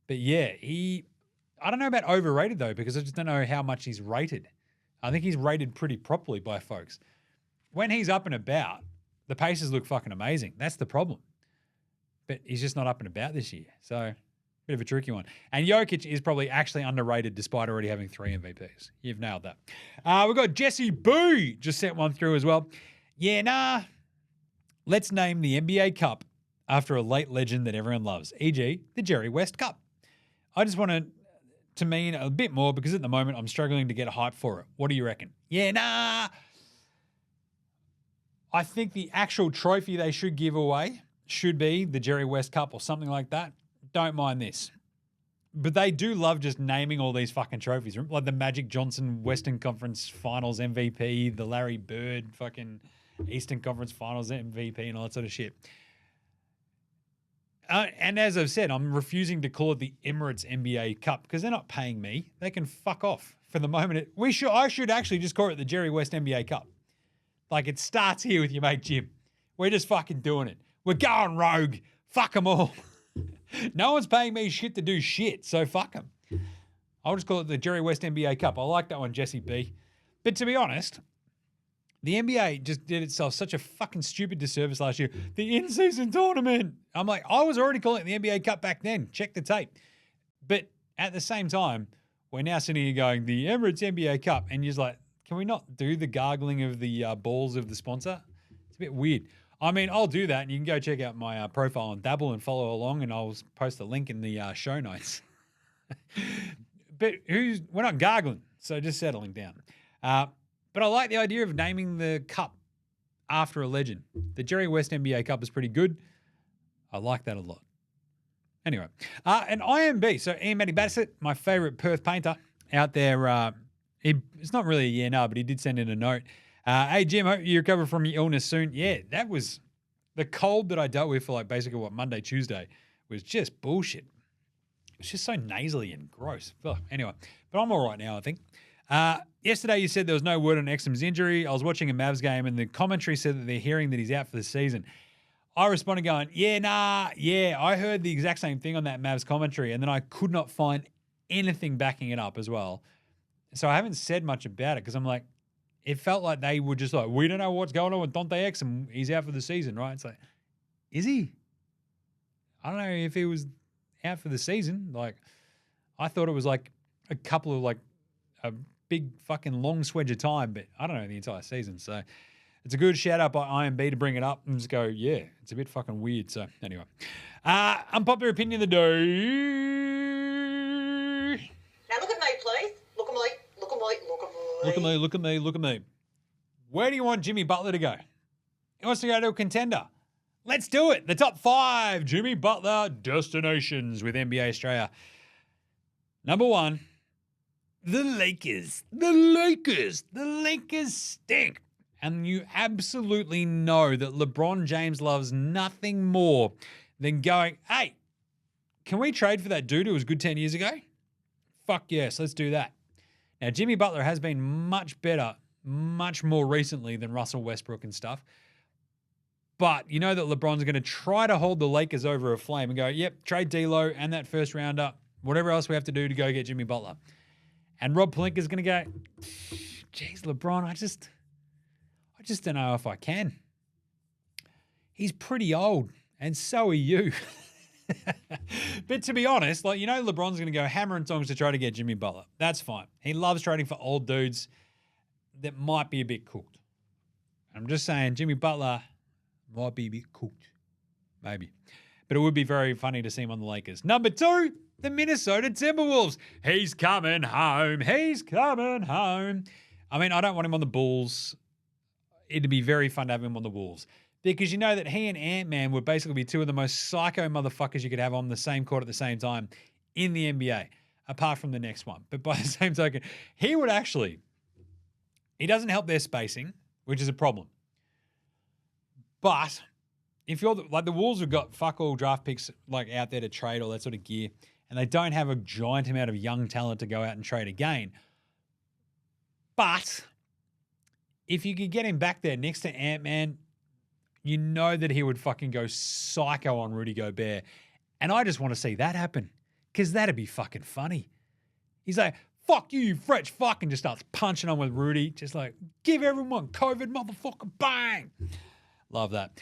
But yeah, I don't know about overrated though, because I just don't know how much he's rated. I think he's rated pretty properly by folks. When he's up and about, the Pacers look fucking amazing. That's the problem. But he's just not up and about this year. So, bit of a tricky one. And Jokic is probably actually underrated despite already having 3 MVPs. You've nailed that. We've got Jesse Boo just sent one through as well. Yeah, let's name the NBA Cup after a late legend that everyone loves, e.g. the Jerry West Cup. I just want to mean a bit more because at the moment I'm struggling to get hype for it. What do you reckon? Yeah, I think the actual trophy they should give away should be the Jerry West Cup or something like that. Don't mind this. But they do love just naming all these fucking trophies. Like the Magic Johnson Western Conference Finals MVP, the Larry Bird fucking Eastern Conference Finals MVP and all that sort of shit. And as I've said, I'm refusing to call it the Emirates NBA Cup because they're not paying me. They can fuck off for the moment. I should actually just call it the Jerry West NBA Cup. Like it starts here with your mate Jim. We're just fucking doing it. We're going rogue. Fuck them all. No one's paying me shit to do shit, so fuck them. I'll just call it the Jerry West NBA Cup. I like that one, Jesse B. But to be honest, the NBA just did itself such a fucking stupid disservice last year. The in-season tournament. I'm like, I was already calling it the NBA Cup back then. Check the tape. But at the same time, we're now sitting here going, the Emirates NBA Cup. And you're just like, can we not do the gargling of the balls of the sponsor? It's a bit weird. I mean, I'll do that. And you can go check out my profile on Dabble and follow along. And I'll post a link in the show notes. But we're not gargling. So just settling down. But I like the idea of naming the cup after a legend. The Jerry West NBA Cup is pretty good. I like that a lot. Anyway, and IMB, so Ian Matty Bassett, my favourite Perth painter out there. It's not really a yeah, no, but he did send in a note. Hey, Jim, hope you recover from your illness soon. Yeah, that was the cold that I dealt with for like basically Monday, Tuesday was just bullshit. It's just so nasally and gross. Ugh, anyway, but I'm all right now, I think. Yesterday you said there was no word on Exum's injury. I was watching a Mavs game and the commentary said that they're hearing that he's out for the season. I responded going, I heard the exact same thing on that Mavs commentary and then I could not find anything backing it up as well. So I haven't said much about it because I'm like, it felt like they were just like, we don't know what's going on with Dante Exum. He's out for the season, right? It's like, is he? I don't know if he was out for the season. Like, I thought it was like a couple of like a big fucking long swedge of time, but I don't know the entire season. So it's a good shout out by IMB to bring it up and just go, yeah, it's a bit fucking weird. So anyway, unpopular opinion of the day. Now look at me, please. Look at me. Look at me. Look at me. Look at me, look at me, look at me. Where do you want Jimmy Butler to go? He wants to go to a contender. Let's do it. The top 5 Jimmy Butler destinations with NBA Straya. Number 1, the Lakers. The Lakers. The Lakers stink. And you absolutely know that LeBron James loves nothing more than going, hey, can we trade for that dude who was good 10 years ago? Fuck yes, let's do that. Now, Jimmy Butler has been much better, much more recently than Russell Westbrook and stuff. But you know that LeBron's going to try to hold the Lakers over a flame and go, yep, trade D'Lo and that first rounder, whatever else we have to do to go get Jimmy Butler. And Rob Pelinka's going to go, geez, LeBron, I just don't know if I can. He's pretty old, and so are you. But to be honest, like, you know, LeBron's going to go hammer and tongs to try to get Jimmy Butler. That's fine. He loves trading for old dudes that might be a bit cooked. I'm just saying, Jimmy Butler might be a bit cooked. Maybe. But it would be very funny to see him on the Lakers. Number 2, the Minnesota Timberwolves. He's coming home. He's coming home. I mean, I don't want him on the Bulls. It'd be very fun to have him on the Wolves. Because you know that he and Ant-Man would basically be 2 of the most psycho motherfuckers you could have on the same court at the same time in the NBA, apart from the next one. But by the same token, he doesn't help their spacing, which is a problem. But if you're like the Wolves have got fuck all draft picks like out there to trade all that sort of gear, and they don't have a giant amount of young talent to go out and trade again. But if you could get him back there next to Ant-Man, you know that he would fucking go psycho on Rudy Gobert. And I just want to see that happen because that'd be fucking funny. He's like, fuck you fresh fuck, and just starts punching on with Rudy. Just like, give everyone COVID, motherfucker, bang. Love that.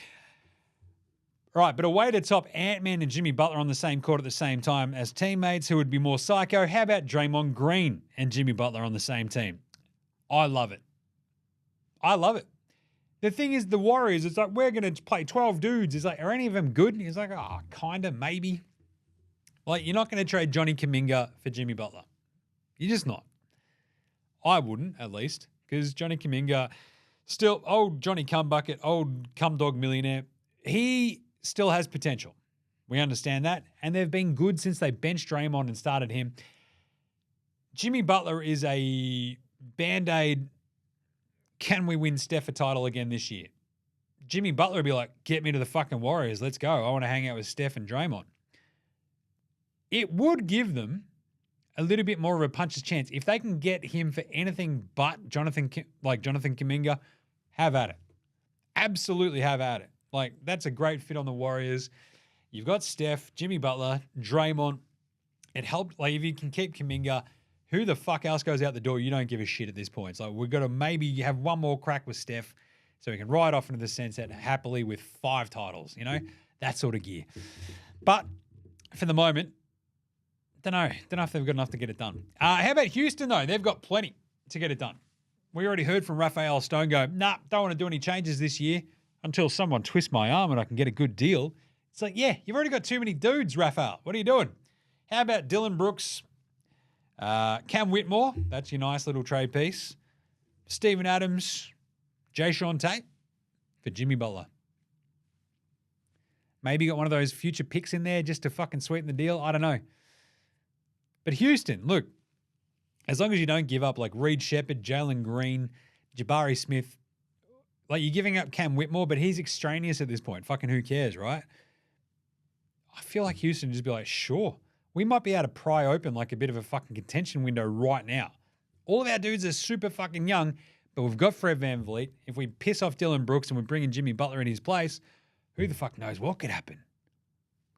Right, but a way to top Ant-Man and Jimmy Butler on the same court at the same time as teammates who would be more psycho, how about Draymond Green and Jimmy Butler on the same team? I love it. I love it. The thing is, the Warriors, it's like, we're going to play 12 dudes. It's like, are any of them good? And he's like, oh, kind of, maybe. Like, you're not going to trade Johnny Kuminga for Jimmy Butler. You're just not. I wouldn't, at least, because Johnny Kuminga, still, old Johnny Cumbucket, old Cumdog millionaire, he still has potential. We understand that. And they've been good since they benched Draymond and started him. Jimmy Butler is a Band-Aid. Can we win Steph a title again this year? Jimmy Butler would be like, get me to the fucking Warriors. Let's go. I want to hang out with Steph and Draymond. It would give them a little bit more of a puncher's chance. If they can get him for anything but Jonathan Kuminga, have at it. Absolutely have at it. Like, that's a great fit on the Warriors. You've got Steph, Jimmy Butler, Draymond. It helped. Like, if you can keep Kuminga, who the fuck else goes out the door? You don't give a shit at this point. So we've got to maybe have one more crack with Steph so we can ride off into the sunset happily with 5 titles, you know, that sort of gear. But for the moment, don't know if they've got enough to get it done. How about Houston, though? They've got plenty to get it done. We already heard from Raphael Stone go, nah, don't want to do any changes this year until someone twists my arm and I can get a good deal. It's like, yeah, you've already got too many dudes, Raphael. What are you doing? How about Dylan Brooks, Cam Whitmore? That's your nice little trade piece. Steven Adams, Jayshawn Tate for Jimmy Butler. Maybe got one of those future picks in there just to fucking sweeten the deal. I don't know. But Houston, look, as long as you don't give up like Reed Shepherd, Jalen Green, Jabari Smith, like you're giving up Cam Whitmore, but he's extraneous at this point. Fucking who cares, right? I feel like Houston would just be like, sure, we might be able to pry open like a bit of a fucking contention window right now. All of our dudes are super fucking young, but we've got Fred VanVleet. If we piss off Dylan Brooks and we bring in Jimmy Butler in his place, who the fuck knows what could happen?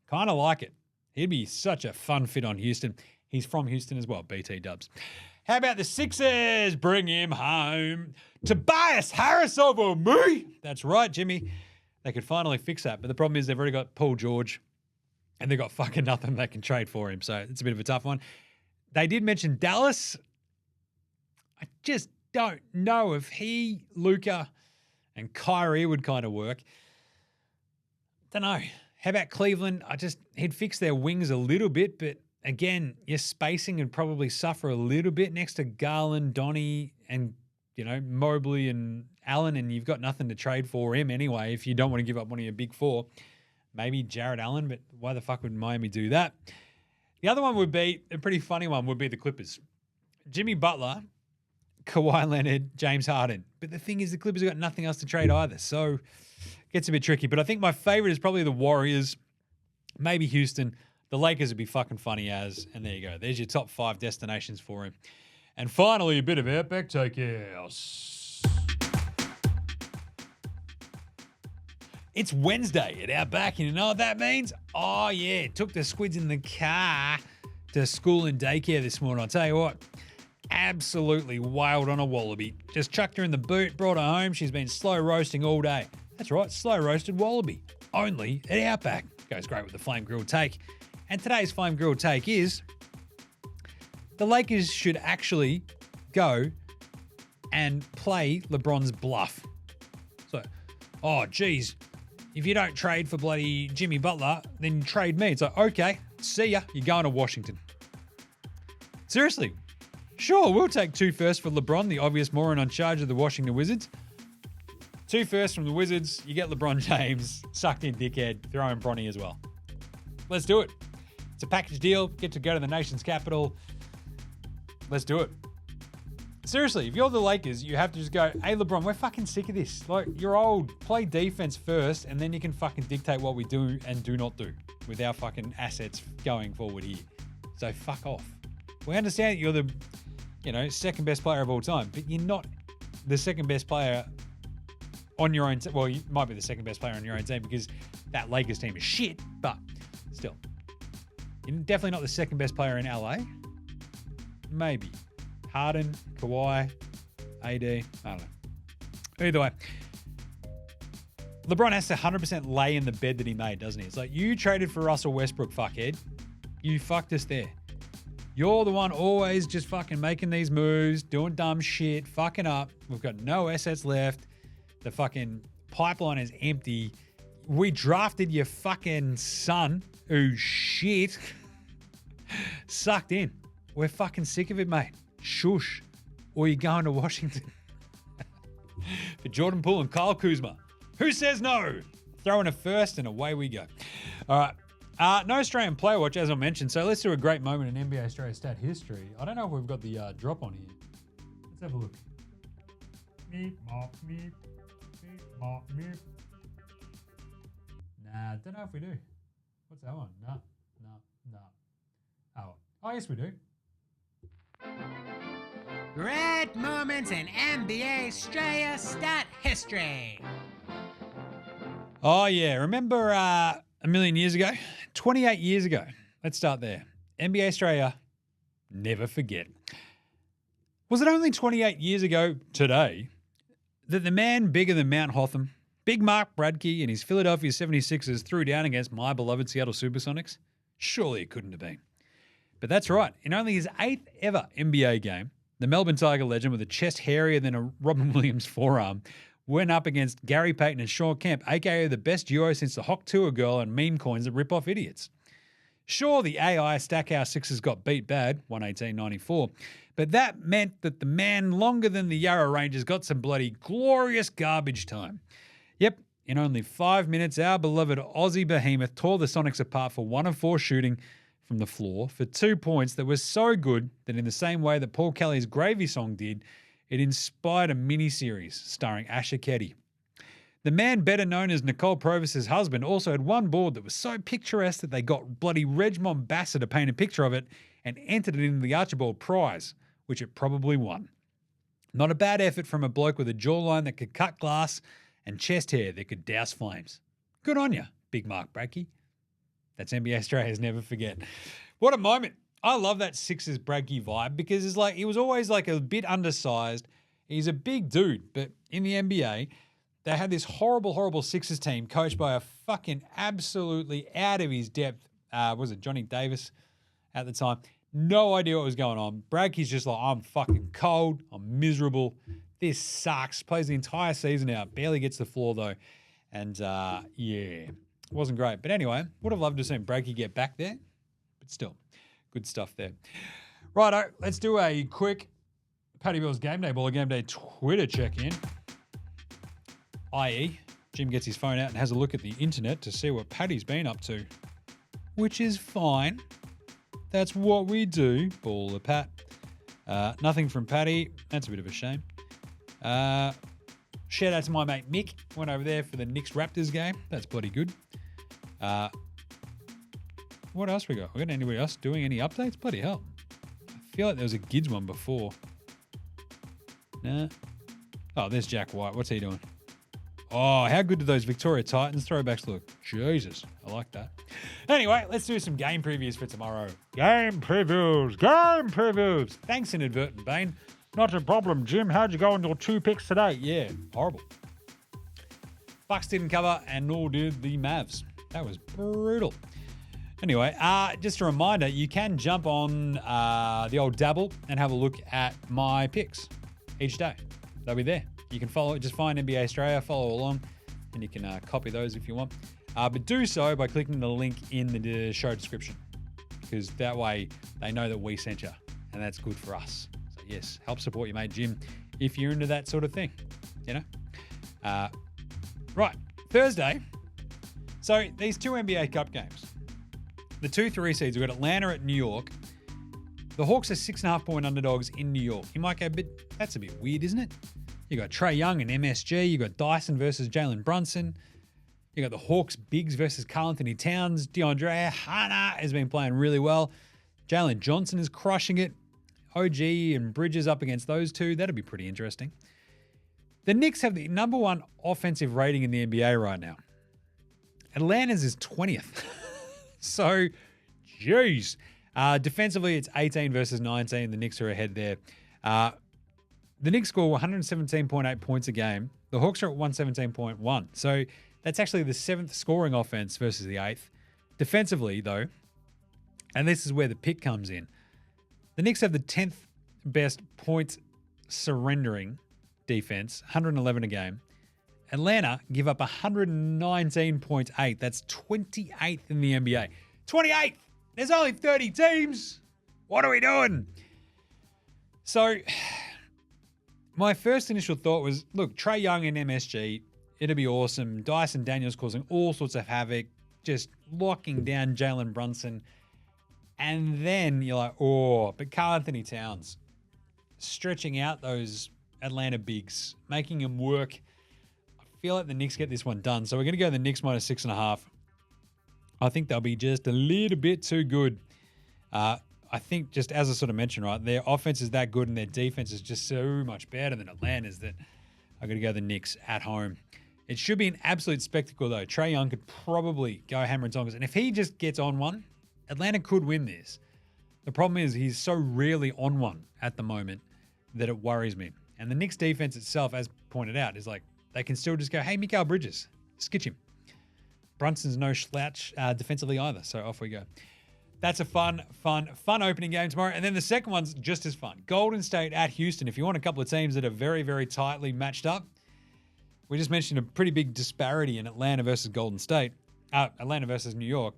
Kind of like it. He'd be such a fun fit on Houston. He's from Houston as well, BT Dubs. How about the Sixers? Bring him home. Tobias Harris over me. That's right, Jimmy. They could finally fix that. But the problem is they've already got Paul George and they've got fucking nothing they can trade for him. So it's a bit of a tough one. They did mention Dallas. I just don't know if he, Luka, and Kyrie would kind of work. Don't know. How about Cleveland? He'd fix their wings a little bit, but again, your spacing would probably suffer a little bit next to Garland, Donnie, and, Mobley and Allen, and you've got nothing to trade for him anyway if you don't want to give up one of your big four. Maybe Jared Allen, but why the fuck would Miami do that? The other one would be, a pretty funny one, would be the Clippers. Jimmy Butler, Kawhi Leonard, James Harden. But the thing is, the Clippers have got nothing else to trade either, so it gets a bit tricky. But I think my favorite is probably the Warriors, maybe Houston. The Lakers would be fucking funny as, and there you go. There's your top 5 destinations for him. And finally, a bit of Outback Takehouse. It's Wednesday at Outback, and you know what that means? Oh, yeah. Took the squids in the car to school and daycare this morning. I'll tell you what, absolutely wailed on a wallaby. Just chucked her in the boot, brought her home. She's been slow roasting all day. That's right, slow roasted wallaby. Only at Outback. Goes great with the flame grilled take. And today's flame grilled take is the Lakers should actually go and play LeBron's bluff. So, oh, geez, if you don't trade for bloody Jimmy Butler, then trade me. It's like, okay, see ya. You're going to Washington. Seriously. Sure, we'll take 2 firsts for LeBron, the obvious moron on charge of the Washington Wizards. 2 firsts from the Wizards. You get LeBron James, sucked in dickhead, throw in Bronny as well. Let's do it. It's a package deal. Get to go to the nation's capital. Let's do it. Seriously, if you're the Lakers, you have to just go, hey, LeBron, we're fucking sick of this. Like, you're old. Play defense first, and then you can fucking dictate what we do and do not do with our fucking assets going forward here. So fuck off. We understand that you're the, second best player of all time, but you're not the second best player on your own. Well, you might be the second best player on your own team because that Lakers team is shit, but still. You're definitely not the second best player in LA. Maybe. Harden, Kawhi, AD, I don't know. Either way, LeBron has to 100% lay in the bed that he made, doesn't he? It's like, you traded for Russell Westbrook, fuckhead. You fucked us there. You're the one always just fucking making these moves, doing dumb shit, fucking up. We've got no assets left. The fucking pipeline is empty. We drafted your fucking son, who's shit, sucked in. We're fucking sick of it, mate. Shush. Or you're going to Washington. For Jordan Poole and Kyle Kuzma. Who says no? Throw in a first and away we go. All right. No Australian player watch, as I mentioned. So let's do a great moment in NBA Straya stat history. I don't know if we've got the drop on here. Let's have a look. Meep, mop, meep. Meep, mop, meep. Nah, don't know if we do. What's that one? No. Oh, yes, we do. Great moments in NBA Straya stat history. Oh, yeah. Remember a million years ago? 28 years ago. Let's start there. NBA Straya, never forget. Was it only 28 years ago today that the man bigger than Mount Hotham, Big Mark Bradkey and his Philadelphia 76ers threw down against my beloved Seattle Supersonics? Surely it couldn't have been. But that's right. In only his 8th ever NBA game, the Melbourne Tiger legend with a chest hairier than a Robin Williams forearm went up against Gary Payton and Sean Kemp, a.k.a. the best duo since the Hawk Tour Girl and meme coins that rip off idiots. Sure, the AI Stackhouse Sixers got beat bad, 118-94, but that meant that the man longer than the Yarra Rangers got some bloody glorious garbage time. Yep, in only 5 minutes, our beloved Aussie behemoth tore the Sonics apart for 1 of 4 shooting from the floor for 2 points that was so good that in the same way that Paul Kelly's Gravy Song did, it inspired a mini-series starring Asher Ketty. The man better known as Nicole Provis's husband also had one board that was so picturesque that they got bloody Reg Mombassa to paint a picture of it and entered it into the Archibald Prize, which it probably won. Not a bad effort from a bloke with a jawline that could cut glass and chest hair that could douse flames. Good on you, Big Mark Bradkey. That's NBA Straya's never forget. What a moment. I love that Sixers Bradkey vibe because it's like he was always like a bit undersized. He's a big dude, but in the NBA, they had this horrible, horrible Sixers team coached by a fucking absolutely out of his depth, was it Johnny Davis at the time? No idea what was going on. Bradkey's just like, I'm fucking cold. I'm miserable. This sucks. Plays the entire season out. Barely gets the floor though. And yeah. It wasn't great. But anyway, would have loved to see Bradkey get back there. But still, good stuff there. Righto, let's do a quick Paddy Bill's Game Day Baller Game Day Twitter check-in, i.e., Jim gets his phone out and has a look at the internet to see what Paddy's been up to, which is fine. That's what we do, Baller Pat. Nothing from Paddy. That's a bit of a shame. Shout out to my mate Mick. Went over there for the Knicks Raptors game. That's bloody good. What else we got? We got anybody else doing any updates? Bloody hell. I feel like there was a Gids one before. Nah. Oh, there's Jack White. What's he doing? Oh, how good do those Victoria Titans throwbacks look? Jesus, I like that. Anyway, let's do some game previews for tomorrow. Game previews. Game previews. Thanks, Inadvertent Bane. Not a problem, Jim. How'd you go on your 2 picks today? Yeah, horrible. Bucks didn't cover, and nor did the Mavs. That was brutal. Anyway, just a reminder, you can jump on the old Dabble and have a look at my picks each day. They'll be there. You can follow, just find NBA Straya, follow along, and you can copy those if you want. But do so by clicking the link in the show description, because that way they know that we sent you, and that's good for us. So yes, help support your mate Jim if you're into that sort of thing, you know. Right, Thursday. So these 2 NBA Cup games, the 2-3 seeds, we've got Atlanta at New York. The Hawks are 6.5-point underdogs in New York. You might go, but that's a bit weird, isn't it? You got Trae Young and MSG. You got Dyson versus Jalen Brunson. You got the Hawks bigs versus Karl Anthony Towns. DeAndre Hana has been playing really well. Jalen Johnson is crushing it. OG and Bridges up against those two. That'll be pretty interesting. The Knicks have the number 1 offensive rating in the NBA right now. Atlanta's is 20th. So, geez. Defensively, it's 18 versus 19. The Knicks are ahead there. The Knicks score 117.8 points a game. The Hawks are at 117.1. So that's actually the 7th scoring offense versus the 8th. Defensively, though, and this is where the pick comes in, the Knicks have the 10th best points surrendering defense, 111 a game. Atlanta give up 119.8. That's 28th in the NBA. 28th! There's only 30 teams. What are we doing? So, my first initial thought was, look, Trae Young and MSG, it'll be awesome. Dyson Daniels causing all sorts of havoc, just locking down Jalen Brunson. And then you're like, oh, but Karl Anthony Towns, stretching out those Atlanta bigs, making them work. I feel like the Knicks get this one done. So we're going to go the Knicks minus 6.5. I think they'll be just a little bit too good. I think, just as I sort of mentioned, right, their offense is that good and their defense is just so much better than Atlanta's that I'm going to go the Knicks at home. It should be an absolute spectacle, though. Trae Young could probably go hammer and tongs. And if he just gets on one, Atlanta could win this. The problem is he's so rarely on one at the moment that it worries me. And the Knicks defense itself, as pointed out, is like they can still just go, hey, Mikal Bridges, skitch him. Brunson's no slouch defensively either, so off we go. That's a fun opening game tomorrow. And then the second one's just as fun. Golden State at Houston. If you want a couple of teams that are very, very tightly matched up, we just mentioned a pretty big disparity in Atlanta versus Golden State. Atlanta versus New York.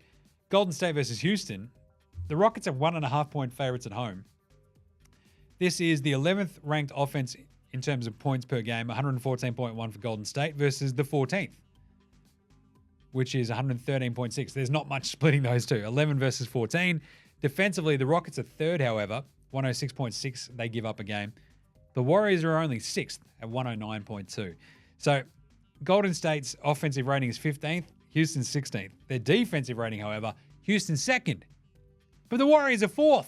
Golden State versus Houston. The Rockets are 1.5-point favorites at home. This is the 11th ranked offense in terms of points per game, 114.1 for Golden State versus the 14th, which is 113.6. There's not much splitting those two. 11 versus 14. Defensively, the Rockets are third, however, 106.6 they give up a game. The Warriors are only 6th at 109.2. So Golden State's offensive rating is 15th, Houston's 16th. Their defensive rating, however, Houston's 2nd. But the Warriors are 4th.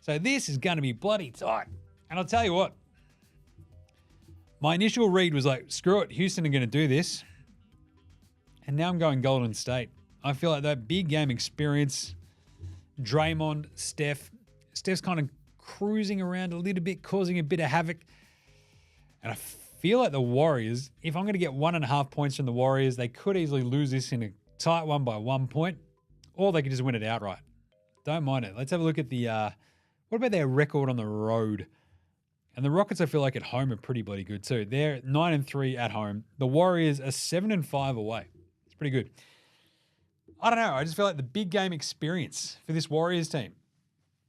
So this is going to be bloody tight. And I'll tell you what, my initial read was like, screw it, Houston are going to do this. And now I'm going Golden State. I feel like that big game experience, Draymond, Steph's kind of cruising around a little bit, causing a bit of havoc. And I feel like the Warriors, if I'm going to get 1.5 points from the Warriors, they could easily lose this in a tight one by 1 point, or they could just win it outright. Don't mind it. Let's have a look at the, what about their record on the road? And the Rockets, I feel like at home are pretty bloody good too. They're 9-3 at home. The Warriors are 7-5 away. It's pretty good. I don't know. I just feel like the big game experience for this Warriors team.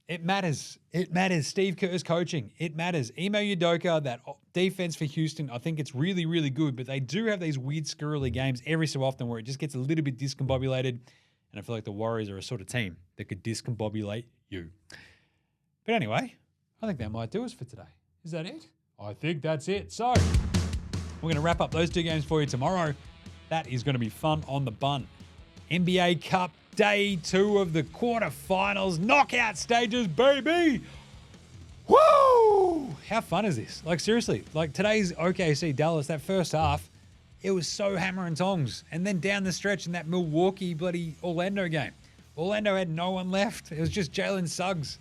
It matters. It matters. Steve Kerr's coaching. It matters. Ime Udoka, that defense for Houston, I think it's really, really good, but they do have these weird, squirrely games every so often where it just gets a little bit discombobulated, and I feel like the Warriors are a sort of team that could discombobulate you. But anyway, I think that might do us for today. Is that it? I think that's it. So, we're going to wrap up those two games for you tomorrow. That is going to be fun on the bun. NBA Cup Day 2 of the quarterfinals, knockout stages, baby. Woo! How fun is this? Like, seriously, like today's OKC Dallas, that first half, it was so hammer and tongs. And then down the stretch in that Milwaukee bloody Orlando game, Orlando had no one left. It was just Jalen Suggs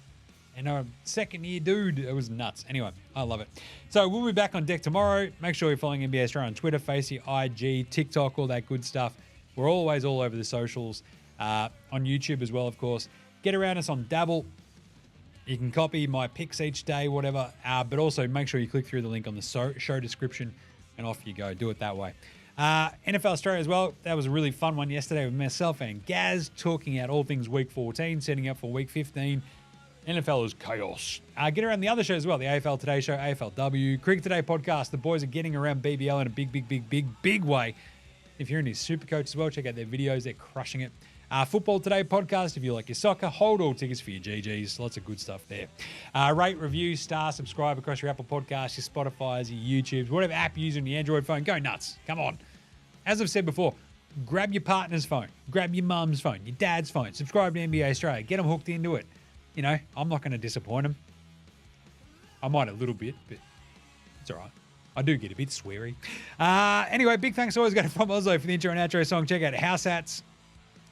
and a second-year dude. It was nuts. Anyway, I love it. So we'll be back on deck tomorrow. Make sure you're following NBA Straya on Twitter, Facey, IG, TikTok, all that good stuff. We're always all over the socials. On YouTube as well, of course. Get around us on Dabble. You can copy my picks each day, whatever. But also make sure you click through the link on the show description and off you go. Do it that way. NFL Australia as well. That was a really fun one yesterday with myself and Gaz talking out all things Week 14, setting up for Week 15. NFL is chaos. Get around the other shows as well. The AFL Today Show, AFLW, Cricket Today podcast. The boys are getting around BBL in a big way. If you're into Supercoach as well, check out their videos. They're crushing it. Football Today podcast, if you like your soccer, hold all tickets for your GGs. Lots of good stuff there. Rate, review, star, subscribe across your Apple Podcasts, your Spotifys, your YouTubes, whatever app you use on your Android phone. Go nuts. Come on. As I've said before, grab your partner's phone, grab your mum's phone, your dad's phone, subscribe to NBA Straya, get them hooked into it. You know, I'm not going to disappoint them. I might a little bit, but it's all right. I do get a bit sweary. Anyway, big thanks always go to From Oslo for the intro and outro song. Check out House Hats,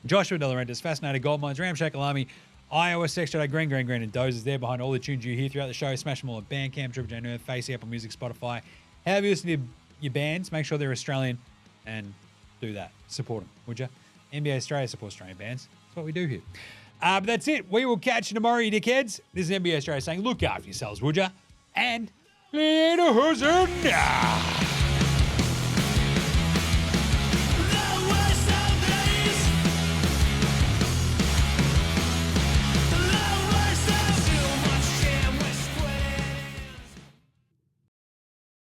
Joshua De Laurentiis, Fascinated Gold Mines, Ramshackle Alami, iOS Extra, Green, and Dozers there behind all the tunes you hear throughout the show. Smash them all at Bandcamp, Triple J Nerve, Facey, Apple Music, Spotify. However you listen to your bands, make sure they're Australian and do that. Support them, would you? NBA Straya supports Australian bands. That's what we do here. But that's it. We will catch you tomorrow, you dickheads. This is NBA Straya saying, look after yourselves, would you? And later, who's in?